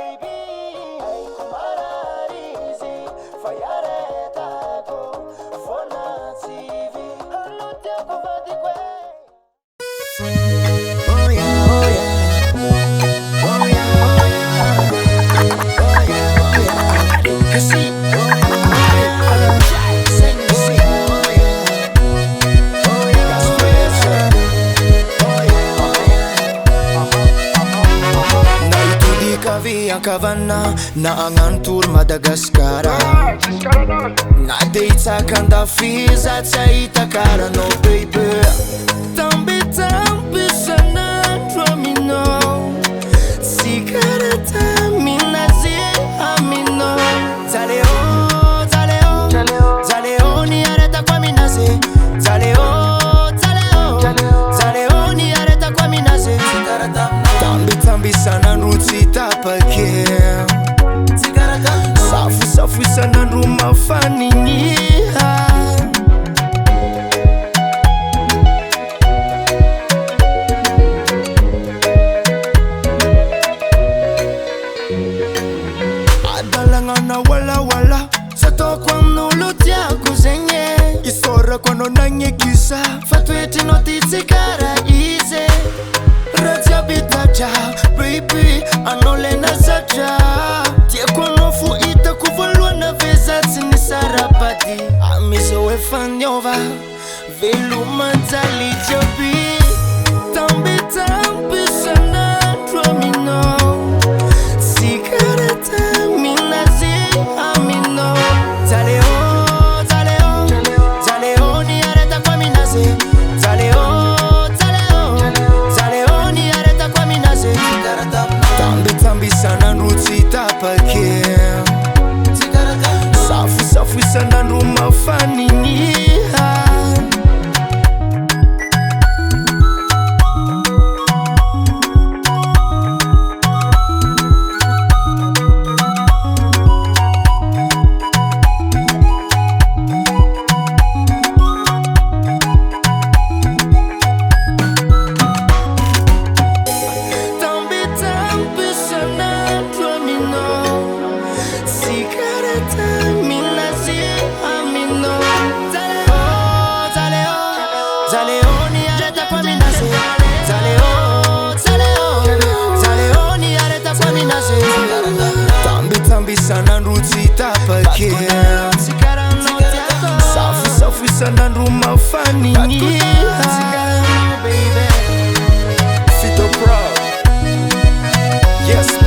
baby. Ai kumararizi, fayaretako, fona TV. Halutia kuvadikwe. Oh yeah, oh yeah. Oh yeah, oh yeah. Oh yeah, oh yeah. Kasi, oh yeah. Sing, sing, oh yeah. Oh yeah, oh yeah. Naitudika via Kavana na angantur Madagaskara. Nadeitsaka ndafiza tsaita kara no baby. Tambi tambi sanandro amino. Sigareta minazi amino. Zaleo, zaleo, zaleo ni areta kwa minazi. Zaleo, zaleo, zaleo ni areta kwa minazi. Tambi tambi sanandro tsitapake. Safu safu sanandro mafaniniha. Adalangana wala wala sato kwa mnulutia kuzenye. Isora kono nanye kisa fatweti notitsikara ize. Ratia bitacha baby anole na zaja. Tie kono fu ita kuvolwa na veza tini sarapati. Amiso we fanyova velu matali jobi. Tambi tambi sanandro amino. Sigareta minazi amino. Zaleo, zaleo, zaleo ni areta kwa minazi. Zaleo, zaleo, zaleo ni areta kwa minazi. Tambi tambi sanandro tsitapake. Safu safu sanandro mafaniniha. Tambi tambi sanandro amino. Sigareta minazi amino. Zaleo, zaleo, zaleo ni areta kwa minazi. Zaleo, zaleo, zaleo ni areta kwa minazi. Tambi tambi sanandro tsitapake. Safu safu sanandro mafaniniha. Fito Pro. Yes.